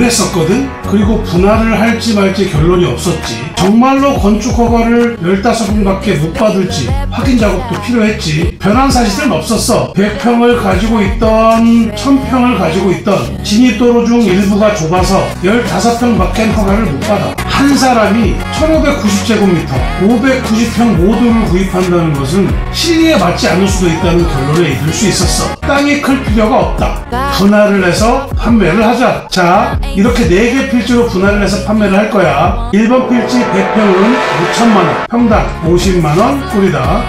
했었거든. 그리고 분할을 할지 말지 결론이 없었지. 정말로 건축 허가를 15평밖에 못 받을지 확인 작업도 필요했지. 변한 사실은 없었어. 100평을 가지고 있던 1000평을 가지고 있던 진입도로 중 일부가 좁아서 15평밖에 허가를 못 받아. 한 사람이 1590제곱미터 590평 모두를 구입한다는 것은 실리에 맞지 않을 수도 있다는 결론에 이를 수 있었어. 땅이 클 필요가 없다. 분할을 해서 판매를 하자. 자, 이렇게 4개 필지로 분할을 해서 판매를 할 거야. 1번 필지 100평은 5천만원, 평당 50만원 꼴이다.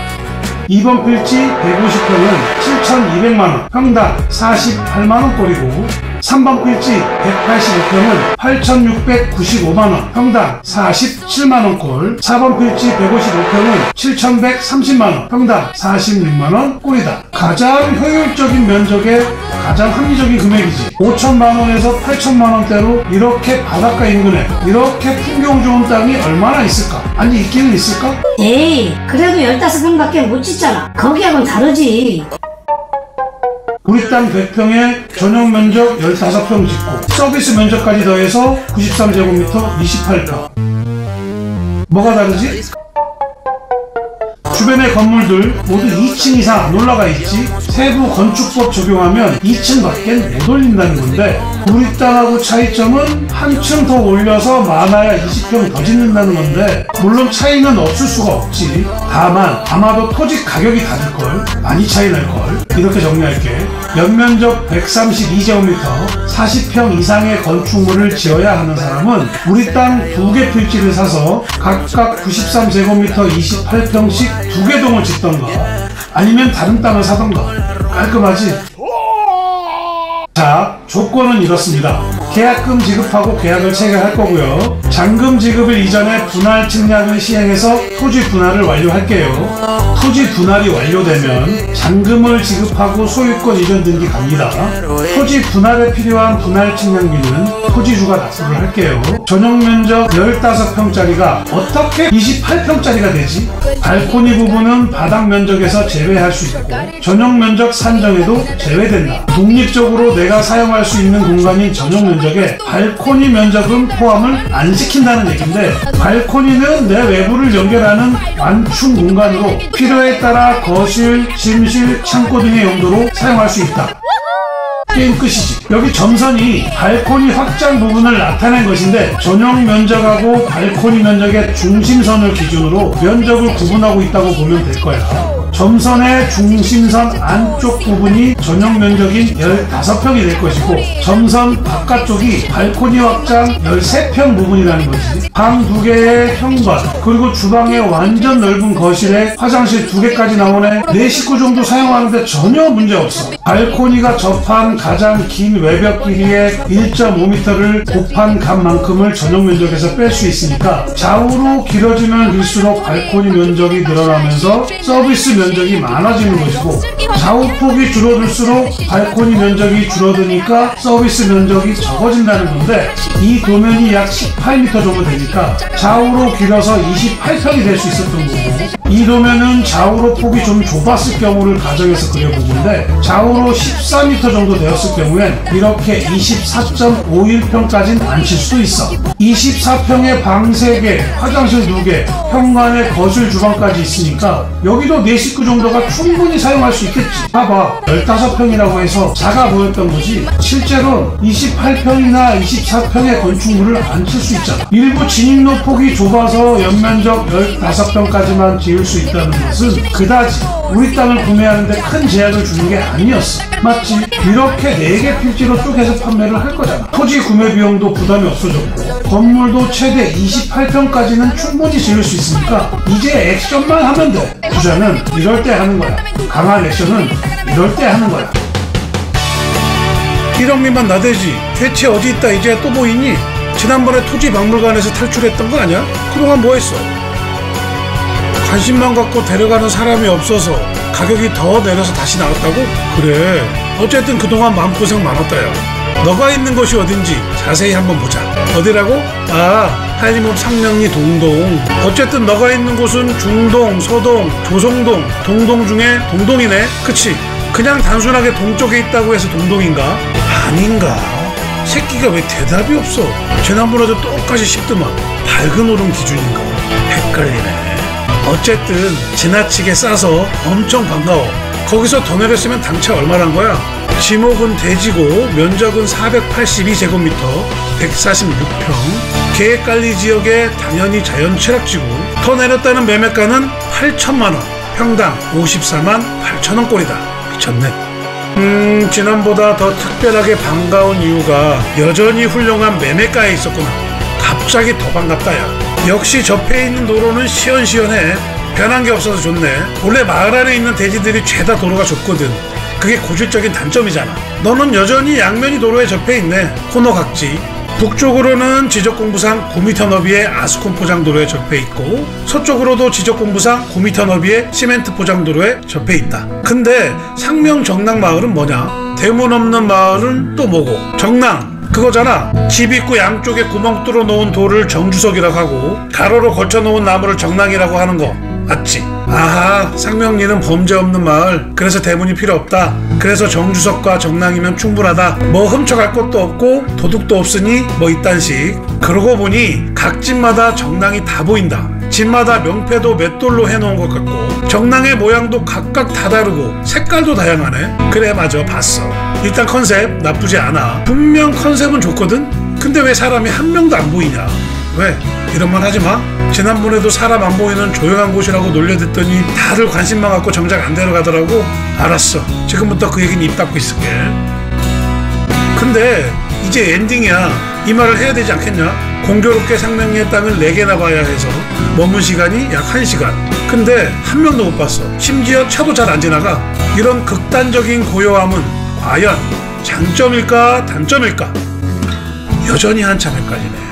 2번 필지 150평은 7,200만원, 평당 48만원 꼴이고, 3번 필지 185평은 8,695만원, 평당 47만원 꼴. 4번 필지 155평은 7,130만원, 평당 46만원 꼴이다. 가장 효율적인 면적의 가장 합리적인 금액이지. 5천만원에서 8천만원대로 이렇게 바닷가 인근에 이렇게 풍경 좋은 땅이 얼마나 있을까? 아니, 있기는 있을까? 에이, 그래도 15평밖에 못 짓잖아. 거기하고는 다르지. 우리 땅 100평에 전용 면적 15평 짓고 서비스 면적까지 더해서 93제곱미터 28평. 뭐가 다르지? 주변의 건물들 모두 2층 이상 안 올라가 있지. 세부 건축법 적용하면 2층밖엔 못 올린다는 건데, 우리 땅하고 차이점은 한 층 더 올려서 많아야 20평 더 짓는다는 건데, 물론 차이는 없을 수가 없지. 다만 아마도 토지 가격이 다를걸, 많이 차이 날걸. 이렇게 정리할게. 연면적 132제곱미터 40평 이상의 건축물을 지어야 하는 사람은 우리 땅 2개 필지를 사서 각각 93제곱미터 28평씩 2개 동을 짓던가, 아니면 다른 땅을 사던가. 깔끔하지? 자, 조건은 이렇습니다. 계약금 지급하고 계약을 체결할 거고요. 잔금 지급일 이전에 분할 측량을 시행해서 토지 분할을 완료할게요. 토지 분할이 완료되면 잔금을 지급하고 소유권 이전 등기 갑니다. 토지 분할에 필요한 분할 측량비는 토지주가 납부를 할게요. 전용 면적 15평짜리가 어떻게 28평짜리가 되지? 발코니 부분은 바닥 면적에서 제외할 수 있고, 전용 면적 산정에도 제외된다. 독립적으로 내가 사용할 수 있는 공간인 전용 면적에 발코니 면적은 포함을 안 시킨다는 얘기인데, 발코니는 내 외부를 연결하는 완충 공간으로 필요에 따라 거실, 침실, 창고 등의 용도로 사용할 수 있다. 게임 끝이지. 여기 점선이 발코니 확장 부분을 나타낸 것인데, 전용 면적하고 발코니 면적의 중심선을 기준으로 면적을 구분하고 있다고 보면 될 거야. 점선의 중심선 안쪽 부분이 전용 면적인 15평이 될 것이고, 점선 바깥쪽이 발코니 확장 13평 부분이라는 거지. 방 2개의 현관, 그리고 주방의 완전 넓은 거실에 화장실 2개까지 나오네. 4식구 정도 사용하는데 전혀 문제 없어. 발코니가 접한 가장 긴 외벽 길이의 1.5m를 곱한 값만큼을 전용 면적에서 뺄 수 있으니까, 좌우로 길어지면 길수록 발코니 면적이 늘어나면서 서비스 면적이 많아지는 것이고, 좌우폭이 줄어들수록 발코니 면적이 줄어드니까 서비스 면적이 적어진다는 건데, 이 도면이 약 18m 정도 되니까 좌우로 길어서 28평이 될 수 있었던 거고, 이 도면은 좌우로 폭이 좀 좁았을 경우를 가정해서 그려보는데, 좌우로 14m 정도 되었을 경우엔 이렇게 24.51평까지는 안 칠 수도 있어. 24평에 방 3개, 화장실 2개, 현관에 거실, 주방까지 있으니까 여기도 4식구 정도가 충분히 사용할 수 있겠지. 봐봐, 15평이라고 해서 작아 보였던 거지, 실제로 28평이나 24평의 건축물을 안 칠 수 있잖아. 일부 진입로 폭이 좁아서 연면적 15평까지만 지을 수 있다는 것은 그다지 우리 땅을 구매하는데 큰 제약을 주는 게 아니었어. 맞지? 이렇게 4개 필지로 쪼개서 판매를 할 거잖아. 토지 구매 비용도 부담이 없어졌고, 건물도 최대 28평까지는 충분히 지을 수 있으니까 이제 액션만 하면 돼. 투자는 이럴 때 하는 거야. 강한 액션은 이럴 때 하는 거야. 1억 미만 나대지. 대체 어디 있다 이제 또 보이니? 지난번에 토지박물관에서 탈출했던 거 아니야? 그동안 뭐 했어? 관심만 갖고 데려가는 사람이 없어서 가격이 더 내려서 다시 나왔다고? 그래, 어쨌든 그동안 마음고생 많았다 야. 너가 있는 곳이 어딘지 자세히 한번 보자. 어디라고? 아, 한림읍 상명리 동동. 어쨌든 너가 있는 곳은 중동, 서동, 조성동, 동동 중에 동동이네. 그치? 그냥 단순하게 동쪽에 있다고 해서 동동인가? 아닌가? 새끼가 왜 대답이 없어? 지난번에도 똑같이 씹더만. 밝은 오름 기준인가? 헷갈리네. 어쨌든 지나치게 싸서 엄청 반가워. 거기서 더 내렸으면 당최 얼마란 거야? 지목은 대지고 면적은 482제곱미터 146평. 계획관리 지역에 당연히 자연 취락지고, 더 내렸다는 매매가는 8천만원, 평당 54만 8천원 꼴이다. 미쳤네. 지난보다 더 특별하게 반가운 이유가 여전히 훌륭한 매매가에 있었구나. 갑자기 더 반갑다 야. 역시 접해 있는 도로는 시원시원해. 변한 게 없어서 좋네. 원래 마을 안에 있는 대지들이 죄다 도로가 좁거든. 그게 고질적인 단점이잖아. 너는 여전히 양면이 도로에 접해 있네. 코너 각지. 북쪽으로는 지적공부상 9m 너비의 아스콘 포장도로에 접해 있고, 서쪽으로도 지적공부상 9m 너비의 시멘트 포장도로에 접해 있다. 근데 상명 정랑 마을은 뭐냐? 대문 없는 마을은 또 뭐고? 정랑 그거잖아. 집 입구 양쪽에 구멍 뚫어 놓은 돌을 정주석이라고 하고, 가로로 걸쳐 놓은 나무를 정랑이라고 하는 거 맞지? 아하, 상명리는 범죄 없는 마을, 그래서 대문이 필요 없다. 그래서 정주석과 정랑이면 충분하다. 뭐 훔쳐갈 것도 없고 도둑도 없으니 뭐 이딴식. 그러고 보니 각 집마다 정랑이 다 보인다. 집마다 명패도 맷돌로 해놓은 것 같고, 정랑의 모양도 각각 다 다르고 색깔도 다양하네. 그래, 맞아, 봤어. 일단 컨셉 나쁘지 않아. 분명 컨셉은 좋거든? 근데 왜 사람이 한 명도 안 보이냐? 왜? 이런 말 하지마. 지난번에도 사람 안 보이는 조용한 곳이라고 놀려댔더니 다들 관심만 갖고 정작 안 데려가더라고. 알았어, 지금부터 그 얘기는 입 닫고 있을게. 근데 이제 엔딩이야. 이 말을 해야 되지 않겠냐? 공교롭게 상명리의 땅을 4개나 봐야 해서 머문 시간이 약 1시간. 근데 한 명도 못 봤어. 심지어 차도 잘 안 지나가. 이런 극단적인 고요함은 과연 장점일까 단점일까? 여전히 한참 헷갈리네.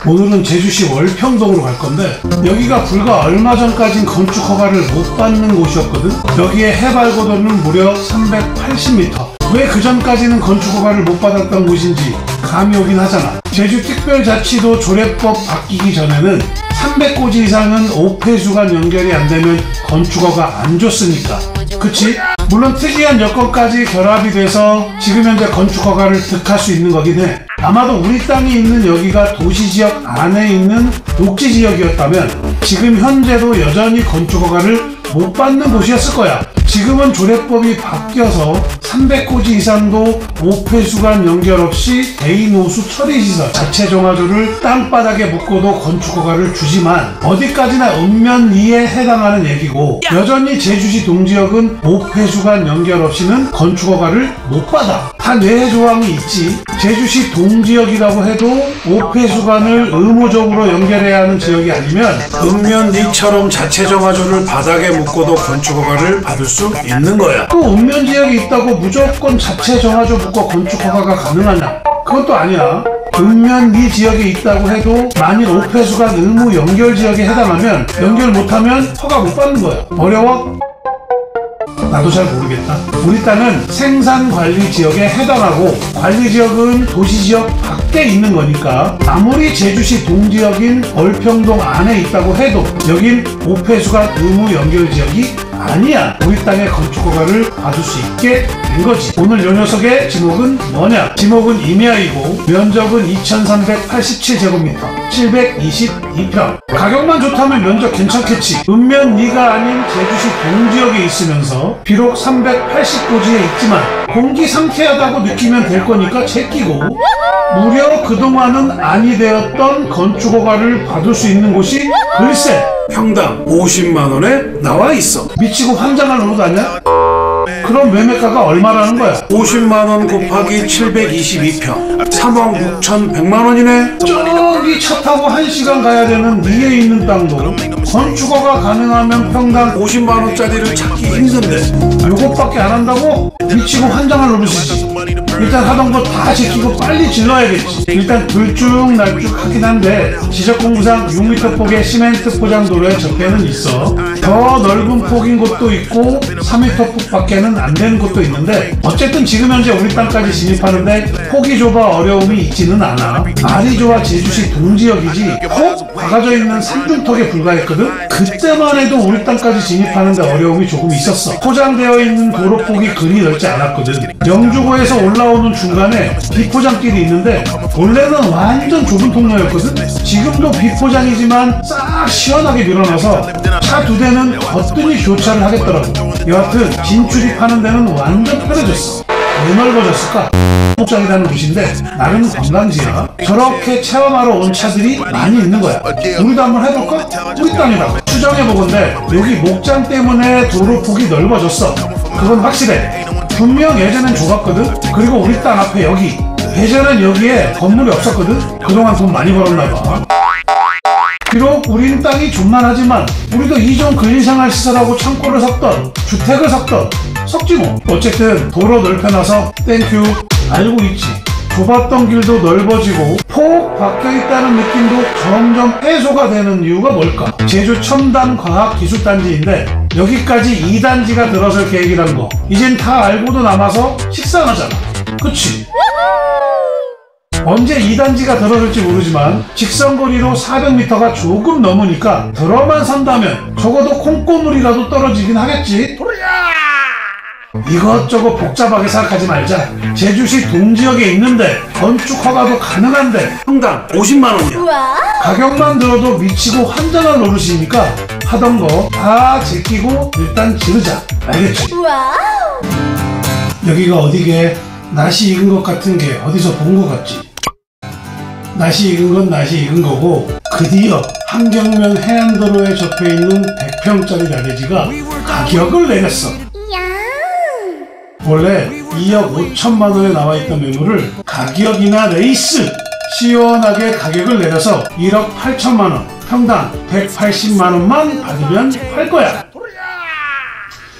오늘은 제주시 월평동으로 갈 건데, 여기가 불과 얼마 전까진 건축 허가를 못 받는 곳이었거든. 여기에 해발고도는 무려 380m. 왜 그 전까지는 건축 허가를 못 받았던 곳인지 감이 오긴 하잖아. 제주특별자치도 조례법 바뀌기 전에는 300고지 이상은 5폐수관 연결이 안 되면 건축 허가 안 줬으니까. 그치? 물론 특이한 여건까지 결합이 돼서 지금 현재 건축 허가를 득할 수 있는 거긴 해. 아마도 우리 땅이 있는 여기가 도시지역 안에 있는 녹지지역이었다면 지금 현재도 여전히 건축 허가를 못 받는 곳이었을 거야. 지금은 조례법이 바뀌어서 300호지 이상도 5폐수관 연결 없이 대인호수 처리시설 자체 정화조를 땅바닥에 묶어도 건축허가를 주지만 어디까지나 읍면리에 해당하는 얘기고, 여전히 제주시 동지역은 5폐수관 연결 없이는 건축허가를 못 받아. 단 예외 조항이 있지. 제주시 동지역이라고 해도 5폐수관을 의무적으로 연결해야 하는 지역이 아니면 읍면리처럼 자체 정화조를 바닥에 묶어도 건축허가를 받을 수 있는 거야. 또 읍면지역이 있다고 무조건 자체 정화조 묶어 건축허가가 가능하냐? 그것도 아니야. 읍면리 지역에 있다고 해도 만일 5폐수관 의무 연결 지역에 해당하면 연결 못하면 허가 못 받는 거야. 어려워? 나도 잘 모르겠다. 우리 땅은 생산관리지역에 해당하고, 관리지역은 도시지역 밖에 있는 거니까 아무리 제주시 동지역인 월평동 안에 있다고 해도 여긴 5폐수관 의무 연결지역이 아니야. 우리 땅의 건축허가를 받을 수 있게 된 거지. 오늘 요 녀석의 지목은 뭐냐? 지목은 임야이고 면적은 2387제곱미터 722평. 가격만 좋다면 면적 괜찮겠지. 읍면리가 아닌 제주시 동지역에 있으면서 비록 380고지에 있지만 공기 상쾌하다고 느끼면 될 거니까 제끼고, 무려 그동안은 아니 되었던 건축허가를 받을 수 있는 곳이 글쎄 평당 50만원에 나와 있어. 미치고 환장할 노릇 아니야? 그럼 매매가가 얼마라는 거야? 50만원 곱하기 722평 3억 6,100만원이네. 저기 차 타고 1시간 가야 되는 리에 있는 땅도 건축허가 가능하면 평당 50만원짜리를 찾기 힘든데 요것밖에 안 한다고? 미치고 환장할 노릇이지. 일단 하던 거 다 지키고 빨리 질러야겠지. 일단 들쭉날쭉하긴 한데 지적공부상 6m 폭의 시멘트 포장도로에 접해는 있어. 더 넓은 폭인 곳도 있고 4m 폭밖에는 안 되는 곳도 있는데 어쨌든 지금 현재 우리 땅까지 진입하는데 폭이 좁아 어려움이 있지는 않아. 말이 좋아 제주시 동지역이지 폭 박아져 있는 산중턱에 불과했거든. 그때만 해도 우리 땅까지 진입하는데 어려움이 조금 있었어. 포장되어 있는 도로폭이 그리 넓지 않았거든. 영주고에서 올라오는 중간에 비포장길이 있는데 원래는 완전 좁은 통로였거든. 지금도 비포장이지만 싹 시원하게 밀어놔서 차 2대는 거뜬히 교차를 하겠더라고. 여하튼 진출입하는 데는 완전 편해졌어. 왜 넓어졌을까? 목장이라는 곳인데 나름 관광지야. 저렇게 체험하러 온 차들이 많이 있는 거야. 우리도 한번 해볼까? 우리 땅이라고. 추정해보건대 여기 목장 때문에 도로폭이 넓어졌어. 그건 확실해. 분명 예전엔 좁았거든. 그리고 우리 땅 앞에 여기, 예전엔 여기에 건물이 없었거든. 그동안 돈 많이 벌었나봐. 비록 우린 땅이 존만하지만 우리도 이전 근린생활시설하고 창고를 섞던 주택을 섞던 섞지 뭐. 어쨌든 도로 넓혀놔서 땡큐. 알고 있지. 좁았던 길도 넓어지고 폭 바뀌어있다는 느낌도 점점 해소가 되는 이유가 뭘까? 제주 첨단과학기술단지인데 여기까지 2단지가 들어설 계획이란 거 이젠 다 알고도 남아서 식상하잖아. 그치? 언제 2단지가 들어설지 모르지만 직선거리로 400m가 조금 넘으니까 들어만 선다면 적어도 콩고물이라도 떨어지긴 하겠지. 이것저것 복잡하게 생각하지 말자. 제주시 동지역에 있는데 건축 허가도 가능한데 평당 50만원이야. 가격만 들어도 미치고 환장할 노릇이니까 하던 거 다 제끼고 일단 지르자. 알겠지? 여기가 어디게? 낯이 익은 것 같은 게 어디서 본 것 같지? 낯이 익은 건 낯이 익은 거고 드디어 한경면 해안도로에 접해있는 100평짜리 나대지가 가격을 내렸어. 원래 2억 5천만 원에 나와있던 매물을 가격이나 레이스 시원하게 가격을 내려서 1억 8천만 원, 평당 180만 원만 받으면 팔 거야.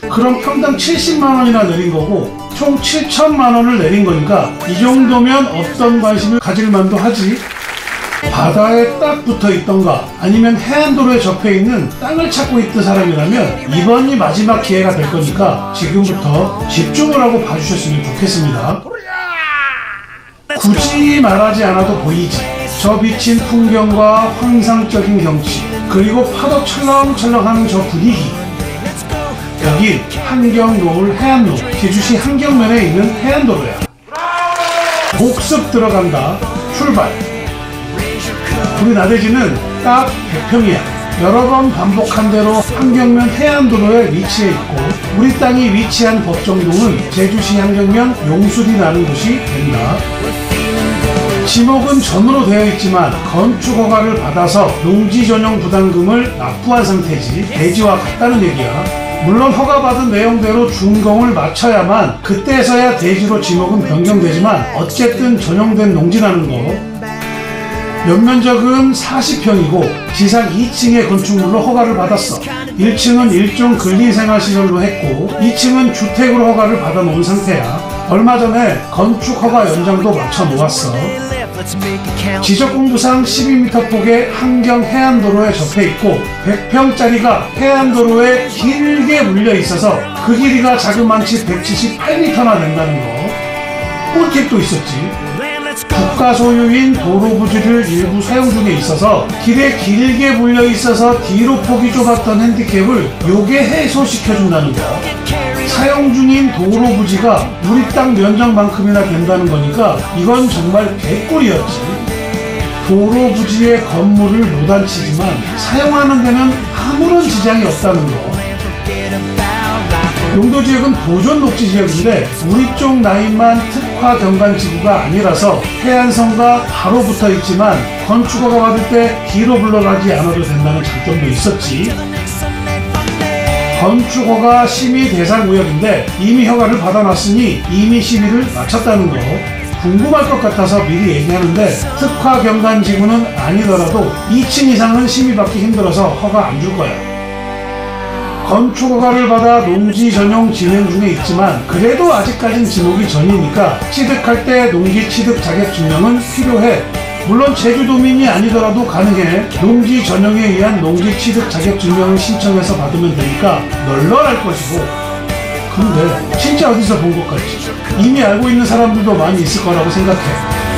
그럼 평당 70만 원이나 내린 거고 총 7천만 원을 내린 거니까 이 정도면 어떤 관심을 가질 만도 하지. 바다에 딱 붙어 있던가 아니면 해안도로에 접해 있는 땅을 찾고 있던 사람이라면 이번이 마지막 기회가 될 거니까 지금부터 집중을 하고 봐주셨으면 좋겠습니다. 굳이 말하지 않아도 보이지. 저 비친 풍경과 환상적인 경치 그리고 파도 철렁철렁하는 저 분위기. 여긴 한경노을 해안로, 제주시 한경면에 있는 해안도로야. 복습 들어간다. 출발. 우리 나대지는 딱 100평이야. 여러 번 반복한 대로 한경면 해안도로에 위치해 있고 우리 땅이 위치한 법정동은 제주시 한경면 용수리라는 곳이 된다. 지목은 전으로 되어 있지만 건축허가를 받아서 농지 전용 부담금을 납부한 상태지 대지와 같다는 얘기야. 물론 허가받은 내용대로 준공을 마쳐야만 그때서야 대지로 지목은 변경되지만 어쨌든 전용된 농지라는 거. 연면적은 40평이고 지상 2층의 건축물로 허가를 받았어. 1층은 일종 근린생활시설로 했고 2층은 주택으로 허가를 받아놓은 상태야. 얼마 전에 건축허가 연장도 맞춰 놓았어. 지적공부상 12m 폭의 한경 해안도로에 접해 있고 100평짜리가 해안도로에 길게 물려 있어서 그 길이가 자그만치 178m나 된다는 거. 꿀팁도 있었지. 국가 소유인 도로 부지를 일부 사용 중에 있어서 길에 길게 물려 있어서 뒤로 폭이 좁았던 핸디캡을 요게 해소시켜준다는 거. 사용 중인 도로 부지가 우리 땅 면적만큼이나 된다는 거니까 이건 정말 개꿀이었지. 도로 부지의 건물을 무단치지만 사용하는 데는 아무런 지장이 없다는 거. 용도지역은 보존 녹지지역인데 우리 쪽 라인만 특화 경관지구가 아니라서 해안선과 바로 붙어 있지만 건축허가 받을 때 뒤로 불러가지 않아도 된다는 장점도 있었지. 건축허가 심의 대상 구역인데 이미 허가를 받아놨으니 이미 심의를 마쳤다는 거. 궁금할 것 같아서 미리 얘기하는데 특화 경관지구는 아니더라도 2층 이상은 심의받기 힘들어서 허가 안 줄 거야. 건축허가를 받아 농지 전용 진행 중에 있지만 그래도 아직까진 지목이 전이니까 취득할 때 농지 취득 자격 증명은 필요해. 물론 제주도민이 아니더라도 가능해. 농지 전용에 의한 농지 취득 자격 증명을 신청해서 받으면 되니까 널널할 것이고. 근데 진짜 어디서 본 것 같지? 이미 알고 있는 사람들도 많이 있을 거라고 생각해.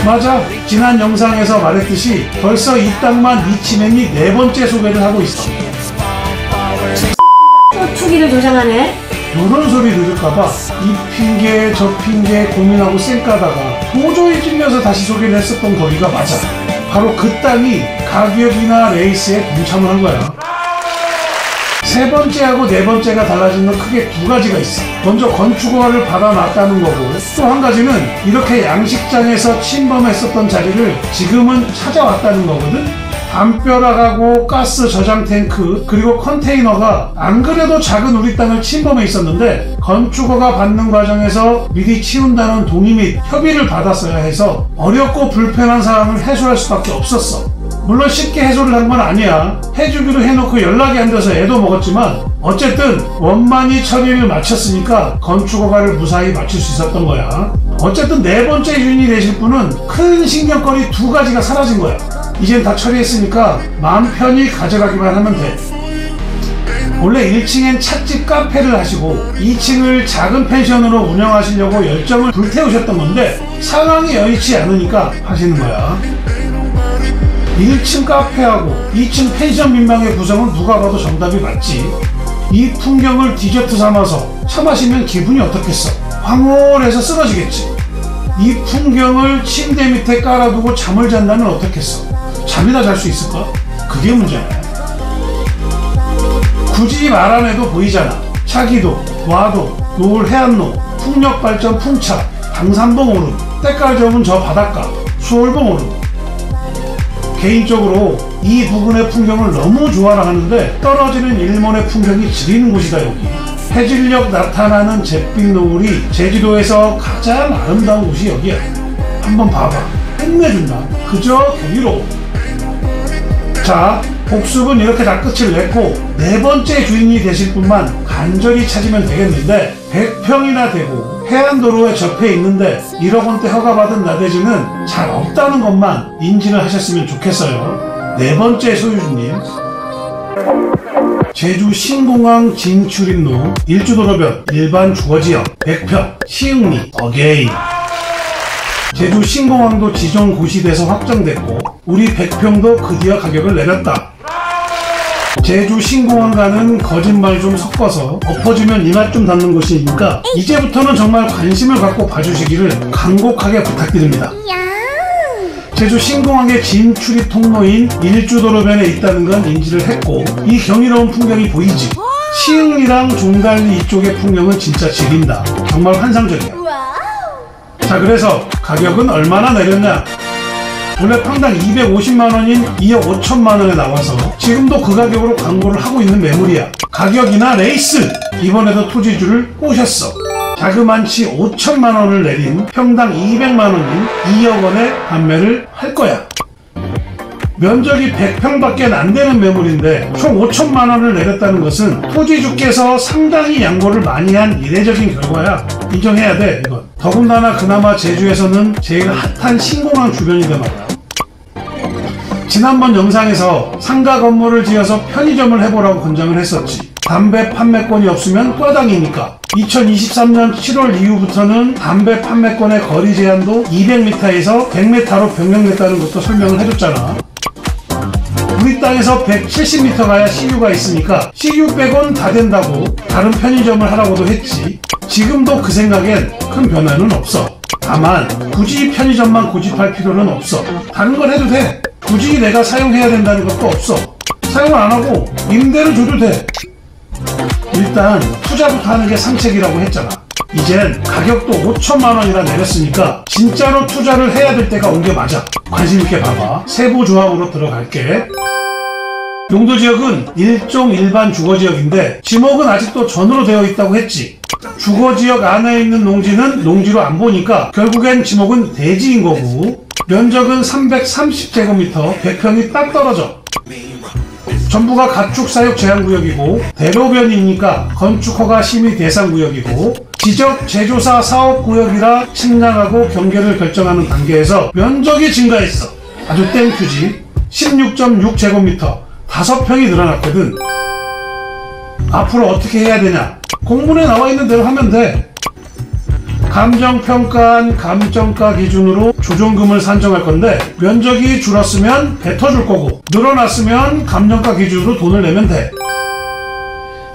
맞아. 지난 영상에서 말했듯이 벌써 이 땅만 이치맨이 4번째 소개를 하고 있어. 또 투기를 조장하네. 이런 소리 들을까봐 이 핑계 저 핑계 고민하고 쌩까다가 도저히 찔려서 다시 소개를 했었던 거기가 맞아. 바로 그 땅이 가격이나 레이스에 동참을 한 거야. 세 번째하고 네 번째가 달라진 건 크게 두 가지가 있어. 먼저 건축허가를 받아놨다는 거고, 또 한 가지는 이렇게 양식장에서 침범했었던 자리를 지금은 찾아왔다는 거거든. 담벼락하고 가스 저장 탱크 그리고 컨테이너가 안 그래도 작은 우리 땅을 침범해 있었는데 건축허가 받는 과정에서 미리 치운다는 동의 및 협의를 받았어야 해서 어렵고 불편한 상황을 해소할 수밖에 없었어. 물론 쉽게 해소를 한 건 아니야. 해주기로 해놓고 연락이 안 돼서 애도 먹었지만 어쨌든 원만히 처리를 마쳤으니까 건축허가를 무사히 마칠 수 있었던 거야. 어쨌든 네 번째 주인이 되실 분은 큰 신경거리 두 가지가 사라진 거야. 이젠 다 처리했으니까 마음 편히 가져가기만 하면 돼. 원래 1층엔 찻집 카페를 하시고 2층을 작은 펜션으로 운영하시려고 열정을 불태우셨던 건데 상황이 여의치 않으니까 하시는 거야. 1층 카페하고 2층 펜션 민방의 구성은 누가 봐도 정답이 맞지. 이 풍경을 디저트 삼아서 차 마시면 기분이 어떻겠어? 황홀해서 쓰러지겠지. 이 풍경을 침대 밑에 깔아두고 잠을 잔다면 어떻겠어? 잠이나 잘 수 있을까? 그게 문제야. 굳이 말 안 해도 보이잖아. 차기도, 와도, 노을 해안로, 풍력발전 풍차, 당산봉 오름, 때깔 좋은 저 바닷가, 수월봉 오름. 개인적으로 이 부근의 풍경을 너무 좋아라 하는데 떨어지는 일본의 풍경이 지리는 곳이다. 여기 해질녘 나타나는 잿빛 노을이 제주도에서 가장 아름다운 곳이 여기야. 한번 봐봐. 끝내준다. 그저 경이로워. 자, 복습은 이렇게 다 끝을 냈고 네 번째 주인이 되실 분만 간절히 찾으면 되겠는데 100평이나 되고 해안도로에 접해 있는데 1억 원대 허가받은 나대지는 잘 없다는 것만 인지를 하셨으면 좋겠어요. 네 번째 소유주님, 제주 신공항 진출입로 1주도로변 일반 주거지역 100평 시흥리 어게인. 제주 신공항도 지정 고시돼서 확정됐고 우리 100평도 드디어 가격을 내렸다. 제주 신공항과는 거짓말 좀 섞어서 엎어지면 이맛 좀 닿는 곳이니까 이제부터는 정말 관심을 갖고 봐주시기를 간곡하게 부탁드립니다. 제주 신공항의 진출입 통로인 1주도로변에 있다는 건 인지를 했고 이 경이로운 풍경이 보이지. 시흥리랑 종달리 이쪽의 풍경은 진짜 지린다. 정말 환상적이야. 자, 그래서 가격은 얼마나 내렸냐? 원래 평당 250만원인 2억 5천만원에 나와서 지금도 그 가격으로 광고를 하고 있는 매물이야. 가격이나 레이스! 이번에도 토지주를 꼬셨어. 자그만치 5천만원을 내린 평당 200만원인 2억원에 판매를 할 거야. 면적이 100평밖에 안 되는 매물인데 총 5천만원을 내렸다는 것은 토지주께서 상당히 양보를 많이 한 이례적인 결과야. 인정해야 돼, 이건. 더군다나 그나마 제주에서는 제일 핫한 신공항 주변인데 말이야. 지난번 영상에서 상가 건물을 지어서 편의점을 해보라고 권장을 했었지. 담배 판매권이 없으면 꽈당이니까. 2023년 7월 이후부터는 담배 판매권의 거리 제한도 200m에서 100m로 변경됐다는 것도 설명을 해줬잖아. 우리 땅에서 170m 가야 CU가 있으니까 CU 빼곤 다 된다고 다른 편의점을 하라고도 했지. 지금도 그 생각엔 큰 변화는 없어. 다만 굳이 편의점만 고집할 필요는 없어. 다른 걸 해도 돼. 굳이 내가 사용해야 된다는 것도 없어. 사용을 안 하고 임대를 줘도 돼. 일단 투자부터 하는 게 상책이라고 했잖아. 이젠 가격도 5천만원이나 내렸으니까 진짜로 투자를 해야 될 때가 온 게 맞아. 관심있게 봐봐. 세부 조합으로 들어갈게. 용도지역은 일종 일반 주거지역인데 지목은 아직도 전으로 되어 있다고 했지. 주거지역 안에 있는 농지는 농지로 안 보니까 결국엔 지목은 대지인 거고 면적은 330제곱미터 100평이 딱 떨어져. 전부가 가축 사육 제한 구역이고 대로변이니까 건축 허가 심의 대상 구역이고 지적 제조사 사업 구역이라 측량하고 경계를 결정하는 단계에서 면적이 증가했어. 아주 땡큐지. 16.6제곱미터 5평이 늘어났거든. 앞으로 어떻게 해야 되냐? 공문에 나와 있는 대로 하면 돼. 감정평가한 감정가 기준으로 조정금을 산정할 건데 면적이 줄었으면 뱉어줄 거고 늘어났으면 감정가 기준으로 돈을 내면 돼.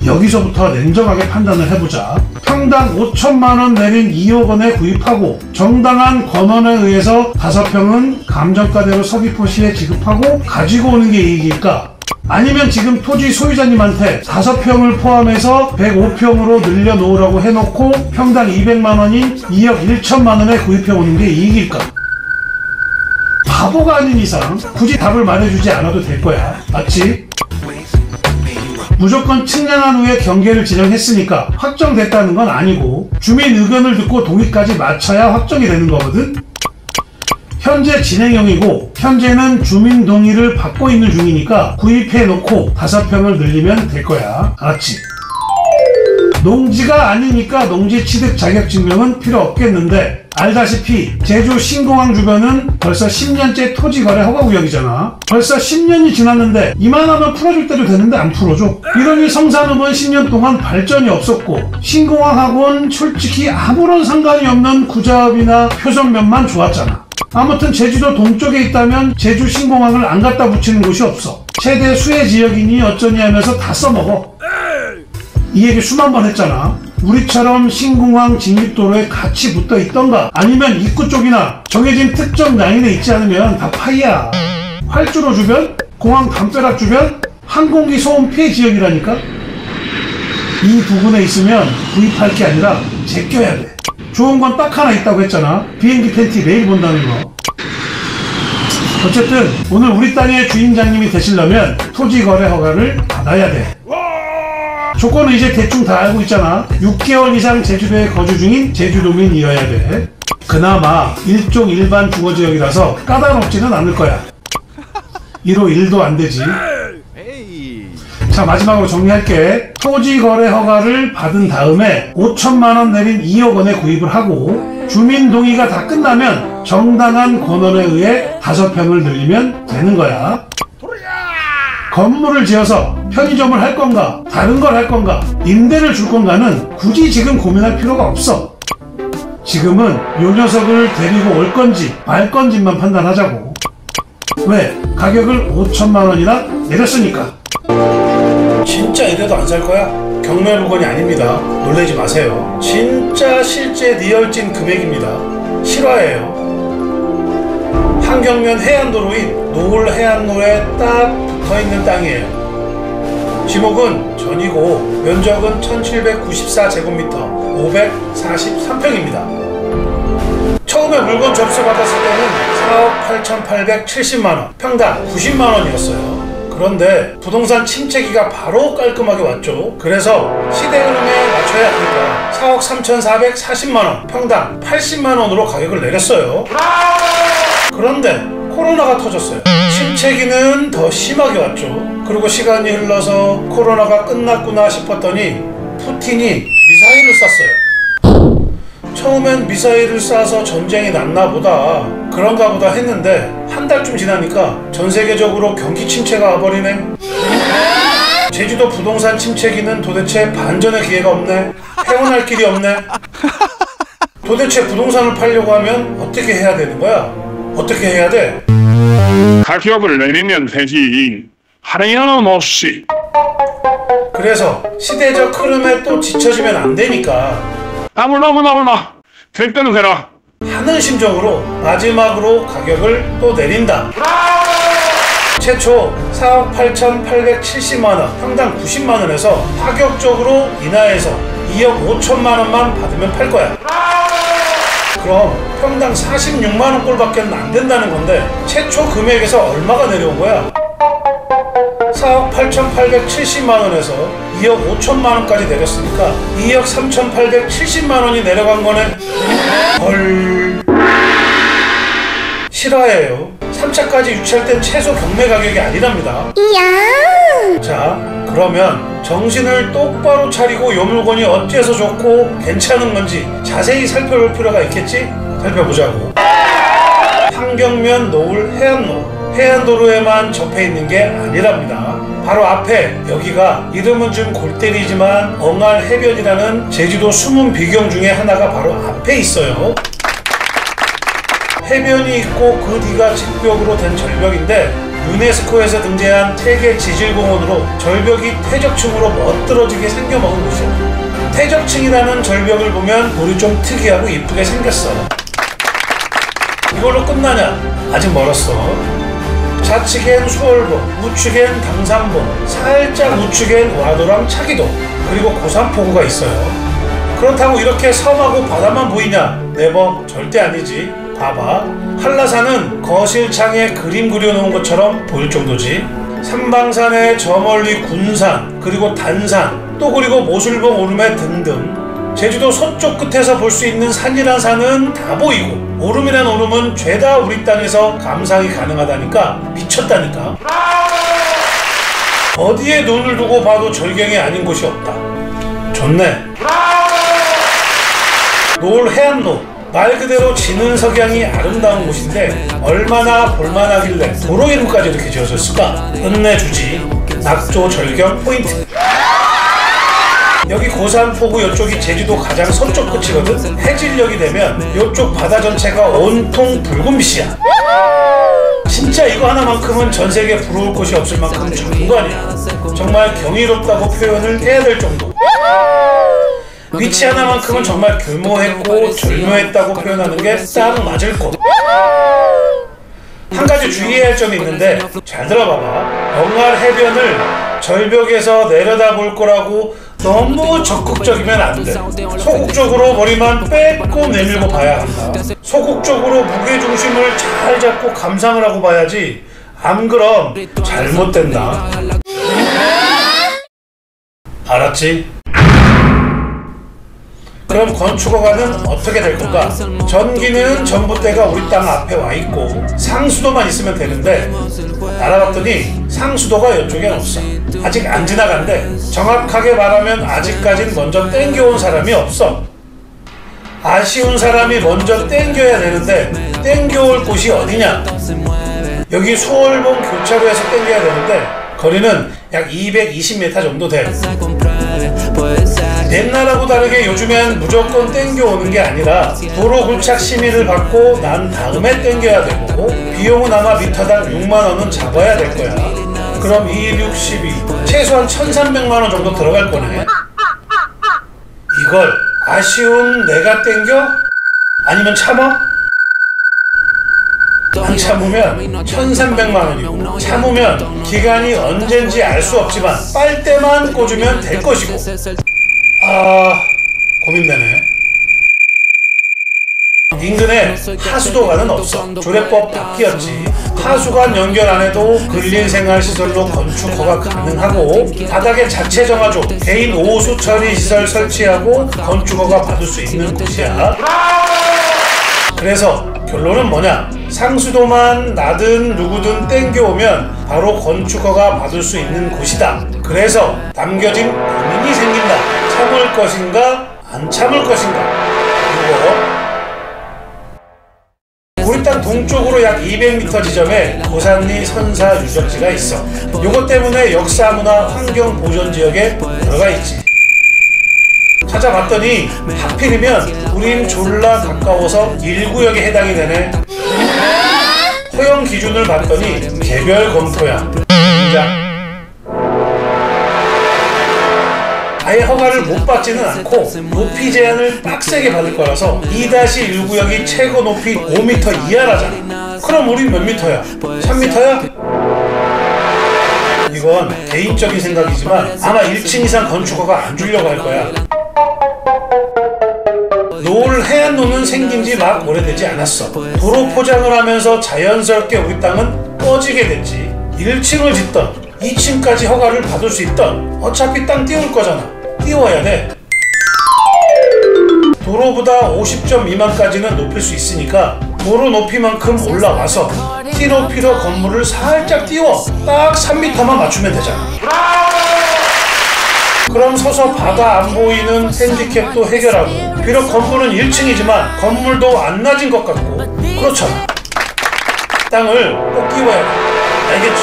여기서부터 냉정하게 판단을 해보자. 평당 5천만원 내린 2억원에 구입하고 정당한 권한에 의해서 5평은 감정가대로 서귀포시에 지급하고 가지고 오는 게 이익일까? 아니면 지금 토지 소유자님한테 5평을 포함해서 105평으로 늘려놓으라고 해놓고 평당 200만원인 2억 1천만원에 구입해오는 게 이익일까? 바보가 아닌 이상 굳이 답을 말해주지 않아도 될 거야. 맞지? 무조건 측량한 후에 경계를 지정했으니까 확정됐다는 건 아니고 주민 의견을 듣고 동의까지 맞춰야 확정이 되는 거거든? 현재 진행형이고 현재는 주민 동의를 받고 있는 중이니까 구입해놓고 5평을 늘리면 될 거야. 알았지? 농지가 아니니까 농지 취득 자격증명은 필요 없겠는데 알다시피 제주 신공항 주변은 벌써 10년째 토지거래 허가구역이잖아. 벌써 10년이 지났는데 이만하면 풀어줄 때도 되는데 안 풀어줘. 이러니 성산읍은 10년 동안 발전이 없었고 신공항하고는 솔직히 아무런 상관이 없는 구자읍이나 표선면만 좋았잖아. 아무튼 제주도 동쪽에 있다면 제주 신공항을 안 갖다 붙이는 곳이 없어. 최대 수혜 지역이니 어쩌니 하면서 다 써먹어. 이 얘기 수만 번 했잖아. 우리처럼 신공항 진입도로에 같이 붙어 있던가 아니면 입구 쪽이나 정해진 특정 라인에 있지 않으면 다 파이야. 활주로 주변, 공항 담벼락 주변, 항공기 소음 피해 지역이라니까. 이 부분에 있으면 구입할 게 아니라 제껴야 돼. 좋은 건 딱 하나 있다고 했잖아. 비행기 팬티 매일 본다는 거. 어쨌든 오늘 우리 땅의 주인장님이 되시려면 토지거래 허가를 받아야 돼. 조건은 이제 대충 다 알고 있잖아. 6개월 이상 제주도에 거주 중인 제주도민이어야 돼. 그나마 일종 일반 주거지역이라서 까다롭지는 않을 거야. 1호 1도 안 되지. 자, 마지막으로 정리할게. 토지거래 허가를 받은 다음에 5천만원 내린 2억원에 구입을 하고 주민 동의가 다 끝나면 정당한 권한에 의해 5평을 늘리면 되는 거야. 건물을 지어서 편의점을 할 건가 다른 걸 할 건가 임대를 줄 건가는 굳이 지금 고민할 필요가 없어. 지금은 요 녀석을 데리고 올 건지 말 건지만 판단하자고. 왜? 가격을 5천만원이나 내렸으니까. 진짜 이래도 안 살 거야? 경매 물건이 아닙니다. 놀라지 마세요. 진짜 실제 리얼찐 금액입니다. 실화예요. 한경면 해안도로인 노을 해안로에 딱 붙어있는 땅이에요. 지목은 전이고 면적은 1794제곱미터 543평입니다. 처음에 물건 접수받았을 때는 4억 8,870만원, 평당 90만원이었어요. 그런데 부동산 침체기가 바로 깔끔하게 왔죠. 그래서 시대 흐름에 맞춰야 하니까 4억 3,440만원, 평당 80만원으로 가격을 내렸어요. 그런데 코로나가 터졌어요. 침체기는 더 심하게 왔죠. 그리고 시간이 흘러서 코로나가 끝났구나 싶었더니 푸틴이 미사일을 쐈어요. 처음엔 미사일을 쏴서 전쟁이 났나 보다 그런가 보다 했는데 한 달쯤 지나니까 전 세계적으로 경기 침체가 와버리네. 제주도 부동산 침체기는 도대체 반전의 기회가 없네. 헤어날 길이 없네. 도대체 부동산을 팔려고 하면 어떻게 해야 되는 거야? 어떻게 해야 돼? 가격을 내리면 되지. 할인은 없이. 그래서 시대적 흐름에 또 지쳐지면 안 되니까 아무나 될 때는 되라 하는 심정으로 마지막으로 가격을 또 내린다. 최초 4억 8,870만원, 평당 90만원에서 파격적으로 인하해서 2억 5천만원만 받으면 팔 거야. 그럼 평당 46만원 꼴밖에 안 된다는 건데 최초 금액에서 얼마가 내려온 거야? 4억 8,870만원에서 2억 5천만원까지 내렸으니까 2억 3,870만원이 내려간 거네. 헐. 실화예요. 3차까지 유치할 땐 최소 경매 가격이 아니랍니다. 자, 그러면 정신을 똑바로 차리고 요 물건이 어째서 좋고 괜찮은 건지 자세히 살펴볼 필요가 있겠지? 살펴보자고. 환경면 노을 해안로, 해안도로에만 접해 있는 게 아니랍니다. 바로 앞에 여기가 이름은 좀 골 때리지만 엉알 해변이라는 제주도 숨은 비경 중에 하나가 바로 앞에 있어요. 해변이 있고 그 뒤가 직벽으로 된 절벽인데 유네스코에서 등재한 세계 지질공원으로 절벽이 퇴적층으로 멋들어지게 생겨먹은 곳이야. 퇴적층이라는 절벽을 보면 돌이 좀 특이하고 이쁘게 생겼어. 이걸로 끝나냐? 아직 멀었어. 좌측엔 수월봉, 우측엔 당산봉, 살짝 우측엔 와도랑 차기도, 그리고 고산포구가 있어요. 그렇다고 이렇게 섬하고 바다만 보이냐? 네버, 절대 아니지. 봐봐, 한라산은 거실창에 그림 그려놓은 것처럼 보일 정도지. 삼방산에 저 멀리 군산, 그리고 단산, 또 그리고 모술봉 오름에 등등 제주도 서쪽 끝에서 볼 수 있는 산이란 산은 다 보이고 오름이란 오름은 죄다 우리 땅에서 감상이 가능하다니까 미쳤다니까. 어디에 눈을 두고 봐도 절경이 아닌 곳이 없다. 좋네. 노을 해안로, 말 그대로 지는 석양이 아름다운 곳인데 얼마나 볼만하길래 도로 이름까지 이렇게 지어졌을까? 끝내주지. 낙조 절경 포인트. 여기 고산포구 이쪽이 제주도 가장 서쪽 끝이거든. 해질녘이 되면 이쪽 바다 전체가 온통 붉은빛이야. 진짜 이거 하나만큼은 전세계에 부러울 곳이 없을 만큼 장관이야. 정말 경이롭다고 표현을 해야 될 정도. 위치 하나만큼은 정말 교묘했고 절묘했다고 표현하는 게 딱 맞을 곳. 한 가지 주의해야 할 점이 있는데 잘 들어봐봐. 엉알 해변을 절벽에서 내려다볼 거라고 너무 적극적이면 안 돼. 소극적으로 머리만 빼고 내밀고 봐야 한다. 소극적으로 무게중심을 잘 잡고 감상을 하고 봐야지. 안 그럼 잘못된다. 알았지? 그럼 건축허가는 어떻게 될 건가? 전기는 전봇대가 우리 땅 앞에 와 있고 상수도만 있으면 되는데 알아봤더니 상수도가 이쪽엔 없어. 아직 안 지나간대. 정확하게 말하면 아직까진 먼저 땡겨온 사람이 없어. 아쉬운 사람이 먼저 땡겨야 되는데 땡겨올 곳이 어디냐? 여기 수월봉 교차로에서 땡겨야 되는데 거리는 약 220m 정도 돼. 옛날하고 다르게 요즘엔 무조건 땡겨오는 게 아니라 도로 굴착 심의를 받고 난 다음에 땡겨야 되고 비용은 아마 미터당 6만원은 잡아야 될 거야. 그럼 2, 6, 12 최소한 1,300만원 정도 들어갈 거네. 이걸 아쉬운 내가 땡겨? 아니면 참아? 안 참으면 1,300만원이고 참으면 기간이 언젠지 알 수 없지만 빨대만 꽂으면 될 것이고. 고민되네. 인근에 하수도관은 없어. 조례법 바뀌었지. 하수관 연결 안 해도 근린생활시설로 건축허가 가능하고 바닥에 자체 정화조, 개인 오수 처리 시설 설치하고 건축허가 받을 수 있는 곳이야. 그래서 결론은 뭐냐? 상수도만 나든 누구든 땡겨오면 바로 건축허가 받을 수 있는 곳이다. 그래서 남겨진 고민이 생긴다. 참을 것인가 안 참을 것인가. 그리고 우리 땅 동쪽으로 약 200m 지점에 고산리 선사 유적지가 있어. 요것 때문에 역사문화 환경보존지역에 들어가 있지. 찾아봤더니 하필이면 우린 졸라 가까워서 1구역에 해당이 되네. 허용 기준을 봤더니 개별 검토야. 인정. 아예 허가를 못 받지는 않고 높이 제한을 빡세게 받을 거라서 2-1구역이 최고 높이 5m 이하라잖아. 그럼 우린 몇 미터야? 3m야? 이건 개인적인 생각이지만 아마 1층 이상 건축허가 안 주려고 할 거야. 노을 해안로는 생긴 지 막 오래되지 않았어. 도로 포장을 하면서 자연스럽게 우리 땅은 꺼지게 됐지. 1층을 짓던 2층까지 허가를 받을 수 있던 어차피 땅 띄울 거잖아. 띄워야 돼. 도로보다 50점 미만까지는 높일 수 있으니까 도로 높이만큼 올라와서 띠로피로 건물을 살짝 띄워 딱 3m만 맞추면 되잖아. 그럼 서서 바다 안 보이는 핸디캡도 해결하고, 비록 건물은 1층이지만 건물도 안 낮은 것 같고 그렇잖아. 땅을 꼭 끼워야 돼. 알겠지?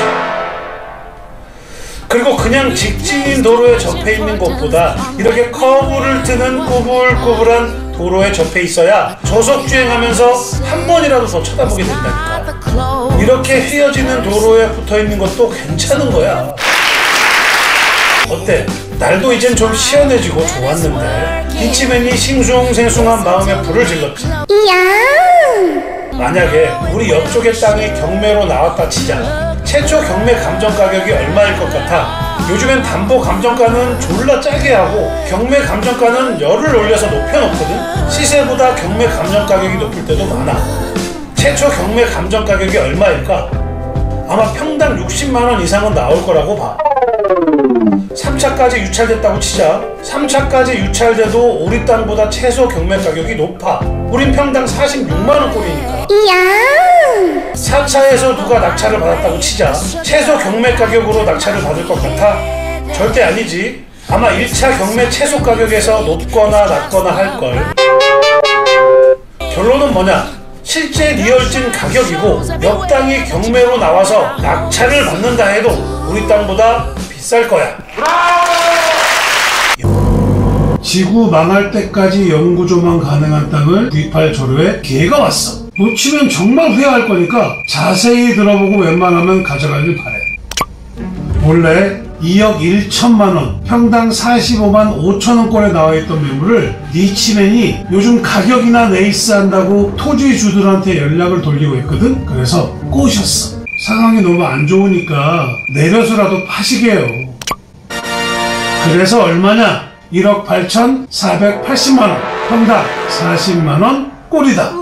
그리고 그냥 직진인 도로에 접해 있는 것보다 이렇게 커브를 트는 꾸불꾸불한 도로에 접해 있어야 저속주행하면서 한 번이라도 더 쳐다보게 된다니까. 이렇게 휘어지는 도로에 붙어 있는 것도 괜찮은 거야. 어때? 날도 이젠 좀 시원해지고 좋았는데 기치맨이 싱숭생숭한 마음에 불을 질렀지. 만약에 우리 옆쪽의 땅이 경매로 나왔다 치자. 최초 경매 감정 가격이 얼마일 것 같아? 요즘엔 담보 감정가는 졸라 짜게 하고 경매 감정가는 열을 올려서 높여놓거든? 시세보다 경매 감정 가격이 높을 때도 많아. 최초 경매 감정 가격이 얼마일까? 아마 평당 60만원 이상은 나올 거라고 봐. 3차까지 유찰됐다고 치자. 3차까지 유찰돼도 우리 땅보다 최소 경매 가격이 높아. 우린 평당 46만원 꼴이니까. 4차에서 누가 낙찰을 받았다고 치자. 최소 경매 가격으로 낙찰을 받을 것 같아? 절대 아니지. 아마 1차 경매 최소 가격에서 높거나 낮거나 할걸. 결론은 뭐냐? 실제 리얼진 가격이고 옆 땅이 경매로 나와서 낙찰을 받는다 해도 우리 땅보다 비쌀 거야. 지구 망할 때까지 연구조만 가능한 땅을 구입할 조류에 기회가 왔어. 놓치면 정말 후회할 거니까 자세히 들어보고 웬만하면 가져가길 바래. 원래 2억 1천만원, 평당 45만 5천원권에 나와있던 매물을 니치맨이 요즘 가격이나 레이스 한다고 토지주들한테 연락을 돌리고 있거든? 그래서 꼬셨어. 상황이 너무 안 좋으니까 내려서라도 파시게요. 그래서 얼마냐? 1억 8,480만원, 평당 40만원 꼴이다.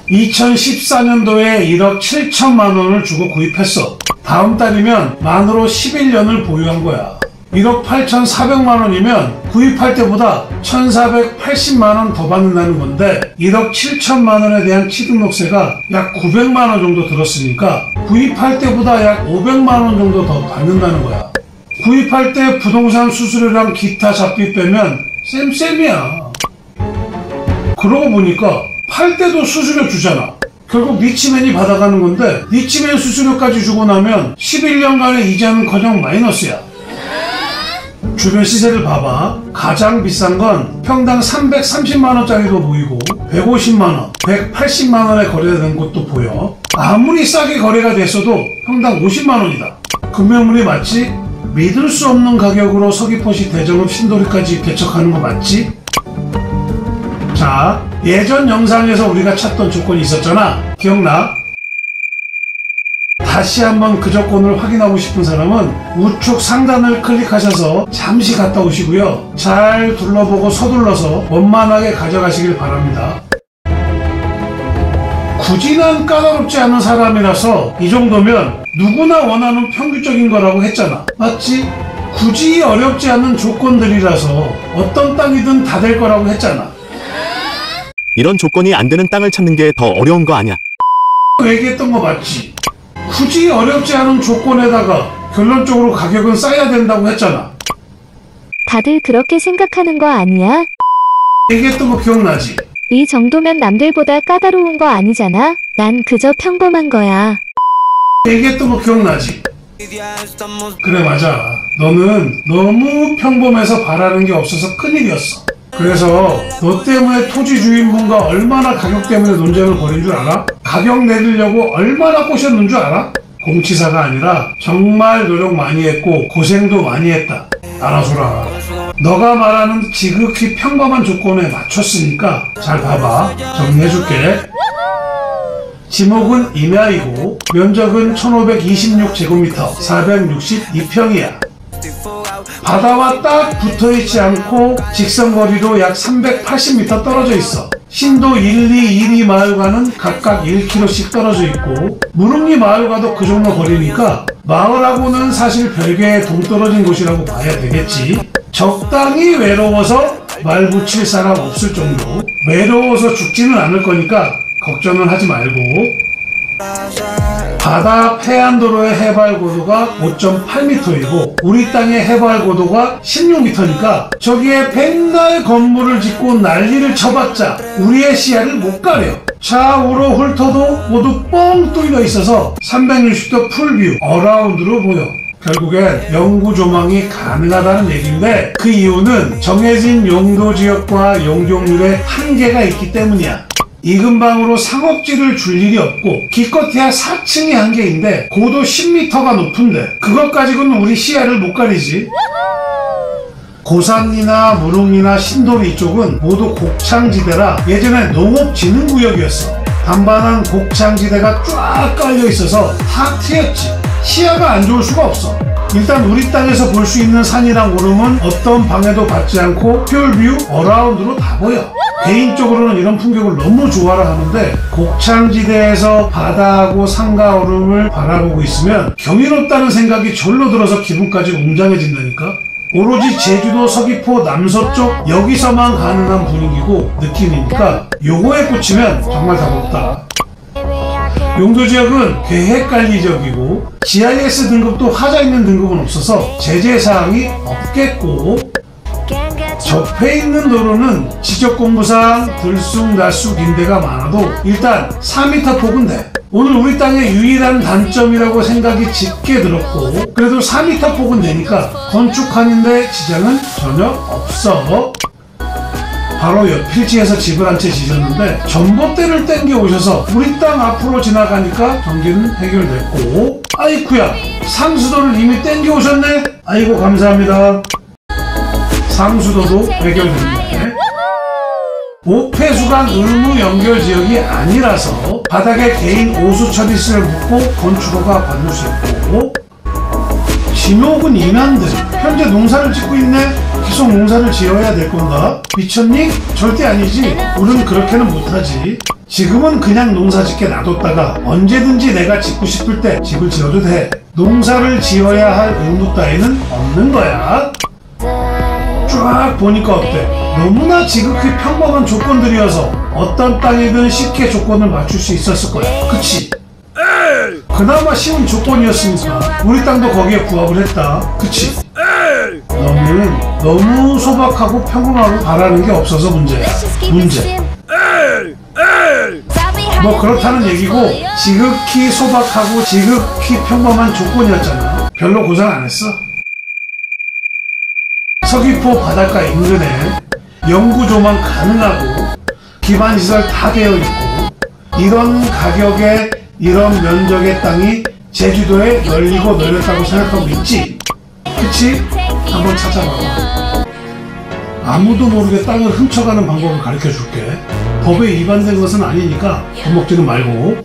2014년도에 1억 7천만원을 주고 구입했어. 다음 달이면 만으로 11년을 보유한 거야. 1억 8,400만원이면 구입할 때보다 1,480만원 더 받는다는 건데 1억 7천만원에 대한 취등록세가 약 900만원 정도 들었으니까 구입할 때보다 약 500만원 정도 더 받는다는 거야. 구입할 때 부동산 수수료랑 기타 잡비 빼면 쌤쌤이야. 그러고 보니까 팔 때도 수수료 주잖아. 결국 니치맨이 받아가는 건데 니치맨 수수료까지 주고 나면 11년간의 이자는커녕 마이너스야. 주변 시세를 봐봐. 가장 비싼 건 평당 330만원짜리도 보이고 150만원, 180만원에 거래되는 곳도 보여. 아무리 싸게 거래가 됐어도 평당 50만원이다. 금매물이 맞지? 믿을 수 없는 가격으로 서귀포시 대정읍 신도리까지 개척하는 거 맞지? 자, 예전 영상에서 우리가 찾던 조건이 있었잖아. 기억나? 다시 한번 그 조건을 확인하고 싶은 사람은 우측 상단을 클릭하셔서 잠시 갔다 오시고요. 잘 둘러보고 서둘러서 원만하게 가져가시길 바랍니다. 굳이 난 까다롭지 않은 사람이라서 이 정도면 누구나 원하는 평균적인 거라고 했잖아. 맞지? 굳이 어렵지 않은 조건들이라서 어떤 땅이든 다 될 거라고 했잖아. 이런 조건이 안 되는 땅을 찾는 게 더 어려운 거 아냐? 얘기했던 거 맞지? 굳이 어렵지 않은 조건에다가 결론적으로 가격은 싸야 된다고 했잖아. 다들 그렇게 생각하는 거 아니야? 얘기했던 거 기억나지? 이 정도면 남들보다 까다로운 거 아니잖아? 난 그저 평범한 거야. 얘기했던 거 기억나지? 그래 맞아. 너는 너무 평범해서 바라는 게 없어서 큰일이었어. 그래서 너 때문에 토지 주인분과 얼마나 가격 때문에 논쟁을 벌인 줄 알아? 가격 내리려고 얼마나 꼬셨는 줄 알아? 공치사가 아니라 정말 노력 많이 했고 고생도 많이 했다. 알아서라. 너가 말하는 지극히 평범한 조건에 맞췄으니까 잘 봐봐. 정리해줄게. 지목은 임야이고 면적은 1526제곱미터 462평이야. 바다와 딱 붙어있지 않고 직선거리로 약 380m 떨어져 있어. 신도 1, 2, 1, 2 마을과는 각각 1km씩 떨어져 있고 무릉리 마을과도 그 정도 거리니까 마을하고는 사실 별개의 동떨어진 곳이라고 봐야 되겠지. 적당히 외로워서 말 붙일 사람 없을 정도. 외로워서 죽지는 않을 거니까 걱정은 하지 말고 바다 해안도로의 해발 고도가 5.8m이고 우리 땅의 해발 고도가 16m니까 저기에 백날 건물을 짓고 난리를 쳐봤자 우리의 시야를 못 가려. 좌우로 훑어도 모두 뻥 뚫려 있어서 360도 풀뷰 어라운드로 보여. 결국엔 영구 조망이 가능하다는 얘기인데 그 이유는 정해진 용도 지역과 용적률에 한계가 있기 때문이야. 이 근방으로 상업지를 줄 일이 없고 기껏해야 4층이 한계인데 고도 10m가 높은데 그것 가지고는 우리 시야를 못 가리지. 고산이나 무릉이나 신도리 이쪽은 모두 곡창지대라 예전에 농업진흥구역이었어. 반반한 곡창지대가 쫙 깔려 있어서 다 트였지. 시야가 안 좋을 수가 없어. 일단 우리 땅에서 볼 수 있는 산이랑 오름은 어떤 방해도 받지 않고 퓨얼뷰 어라운드로 다 보여. 개인적으로는 이런 풍경을 너무 좋아라 하는데 곡창지대에서 바다하고 산과 오름을 바라보고 있으면 경이롭다는 생각이 절로 들어서 기분까지 웅장해진다니까. 오로지 제주도 서귀포 남서쪽 여기서만 가능한 분위기고 느낌이니까 요거에 꽂히면 정말 다롭다. 용도지역은 계획관리적이고 GIS 등급도 하자 있는 등급은 없어서 제재사항이 없겠고 접해 있는 도로는 지적공부상 들쑥날쑥인데가 많아도 일단 4m 폭은 돼. 오늘 우리 땅의 유일한 단점이라고 생각이 짙게 들었고 그래도 4m 폭은 되니까 건축하는데 지장은 전혀 없어. 바로 옆 필지에서 집을 한 채 지셨는데 전봇대를 땡겨 오셔서 우리 땅 앞으로 지나가니까 전기는 해결됐고 아이쿠야 상수도를 이미 땡겨 오셨네. 아이고 감사합니다. 상수도도 해결됐네. 오폐수관 의무 연결 지역이 아니라서 바닥에 개인 오수 처리실을 묻고 건축허가 받을 수 있고 진옥은 임양들 현재 농사를 짓고 있네. 계속 농사를 지어야 될 건가? 미쳤니? 절대 아니지. 우리는 그렇게는 못하지. 지금은 그냥 농사 짓게 놔뒀다가 언제든지 내가 짓고 싶을 때 집을 지어도 돼. 농사를 지어야 할 의무 따위는 없는 거야. 쫙 보니까 어때? 너무나 지극히 평범한 조건들이어서 어떤 땅이든 쉽게 조건을 맞출 수 있었을 거야. 그치? 그나마 쉬운 조건이었으니까 우리 땅도 거기에 부합을 했다. 그치? 너무 소박하고 평범하고 바라는 게 없어서 문제야. 문제. 뭐 그렇다는 얘기고 지극히 소박하고 지극히 평범한 조건이었잖아. 별로 고생 안 했어. 서귀포 바닷가 인근에 영구조망 가능하고 기반시설 다 되어 있고 이런 가격에 이런 면적의 땅이 제주도에 널리고 널렸다고 생각하고 있지? 그치? 한번 찾아봐봐. 아무도 모르게 땅을 훔쳐가는 방법을 가르쳐줄게. 법에 위반된 것은 아니니까 겁먹지는 말고.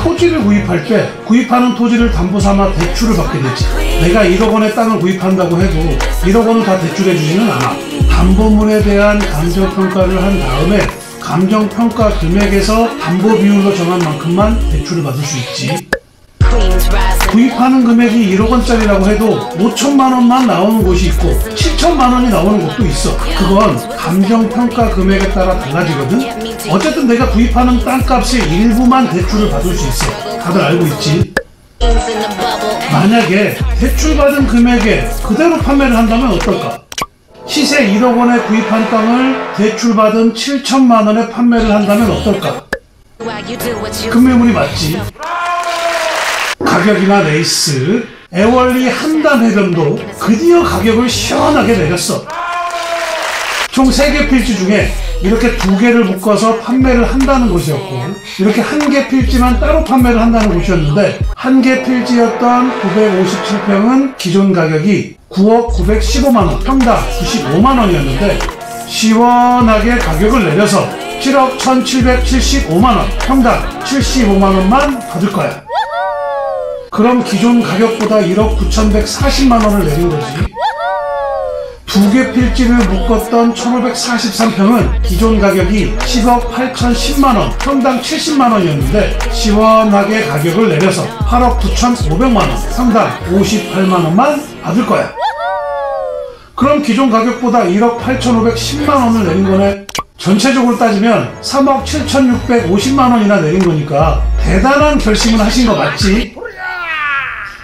토지를 구입할 때 구입하는 토지를 담보 삼아 대출을 받게 되지. 내가 1억 원의 땅을 구입한다고 해도 1억 원을 다 대출해 주지는 않아. 담보물에 대한 감정평가를 한 다음에 감정평가 금액에서 담보 비율로 정한 만큼만 대출을 받을 수 있지. 구입하는 금액이 1억 원짜리라고 해도 5천만 원만 나오는 곳이 있고 7천만 원이 나오는 곳도 있어. 그건 감정평가 금액에 따라 달라지거든. 어쨌든 내가 구입하는 땅값의 일부만 대출을 받을 수 있어. 다들 알고 있지? 만약에 대출받은 금액에 그대로 판매를 한다면 어떨까? 시세 1억 원에 구입한 땅을 대출받은 7천만 원에 판매를 한다면 어떨까? 금매물이 맞지? 가격이나 레이스, 애월리 한담 해변도 드디어 가격을 시원하게 내렸어. 총 3개 필지 중에 이렇게 2개를 묶어서 판매를 한다는 곳이었고 이렇게 1개 필지만 따로 판매를 한다는 곳이었는데 1개 필지였던 957평은 기존 가격이 9억 915만원, 평당 95만원이었는데 시원하게 가격을 내려서 7억 1775만원, 평당 75만원만 받을 거야. 그럼 기존 가격보다 1억 9140만원을 내린 거지. 2개 필지를 묶었던 1543평은 기존 가격이 10억 8010만원, 평당 70만원이었는데 시원하게 가격을 내려서 8억 9500만원, 평당 58만원만 받을 거야. 그럼 기존 가격보다 1억 8510만원을 내린 거네. 전체적으로 따지면 3억 7,650만 원이나 내린 거니까 대단한 결심을 하신 거 맞지?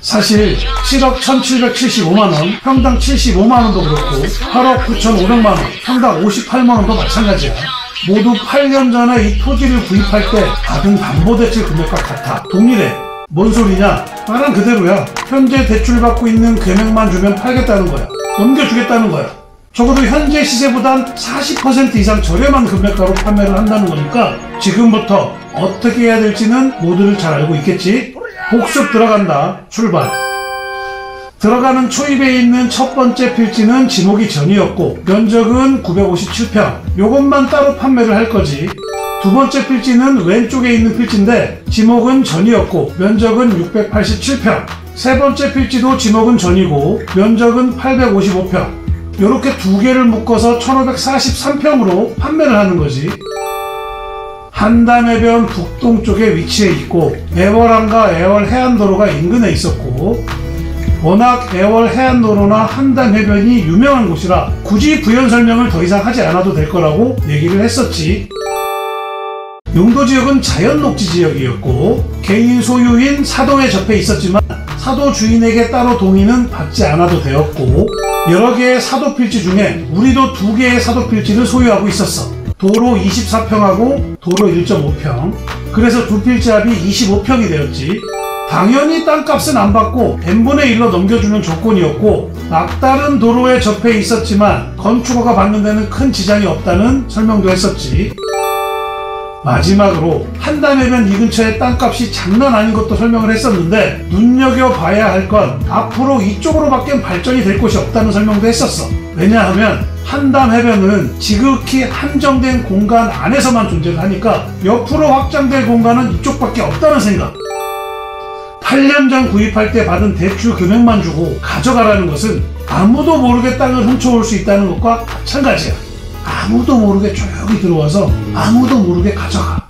사실 7억 1,775만 원, 평당 75만 원도 그렇고 8억 9,500만 원, 평당 58만 원도 마찬가지야. 모두 8년 전에 이 토지를 구입할 때 받은 담보대출 금액과 같아. 동일해. 뭔 소리냐? 말은 그대로야. 현재 대출받고 있는 금액만 주면 팔겠다는 거야. 넘겨주겠다는 거야. 적어도 현재 시세보단 40% 이상 저렴한 금액가로 판매를 한다는 거니까 지금부터 어떻게 해야 될지는 모두들 잘 알고 있겠지? 복습 들어간다. 출발. 들어가는 초입에 있는 첫 번째 필지는 지목이 전이었고 면적은 957평. 요것만 따로 판매를 할 거지. 두 번째 필지는 왼쪽에 있는 필지인데 지목은 전이었고 면적은 687평. 세 번째 필지도 지목은 전이고 면적은 855평. 요렇게 두 개를 묶어서 1543평으로 판매를 하는 거지. 한담해변 북동쪽에 위치해 있고 애월항과 애월 해안도로가 인근에 있었고 워낙 애월 해안도로나 한담해변이 유명한 곳이라 굳이 부연 설명을 더 이상 하지 않아도 될 거라고 얘기를 했었지. 용도지역은 자연녹지 지역이었고 개인 소유인 사도에 접해 있었지만 사도 주인에게 따로 동의는 받지 않아도 되었고 여러 개의 사도 필지 중에 우리도 2개의 사도 필지를 소유하고 있었어. 도로 24평하고 도로 1.5평. 그래서 두 필지 합이 25평이 되었지. 당연히 땅값은 안 받고 n분의 1로 넘겨주는 조건이었고 막다른 도로에 접해 있었지만 건축허가 받는 데는 큰 지장이 없다는 설명도 했었지. 마지막으로 한담해변 이 근처의 땅값이 장난 아닌 것도 설명을 했었는데 눈여겨봐야 할 건 앞으로 이쪽으로밖엔 발전이 될 곳이 없다는 설명도 했었어. 왜냐하면 한담해변은 지극히 한정된 공간 안에서만 존재를 하니까 옆으로 확장될 공간은 이쪽밖에 없다는 생각. 8년 전 구입할 때 받은 대출 금액만 주고 가져가라는 것은 아무도 모르게 땅을 훔쳐올 수 있다는 것과 마찬가지야. 아무도 모르게 조용히 들어와서 아무도 모르게 가져가.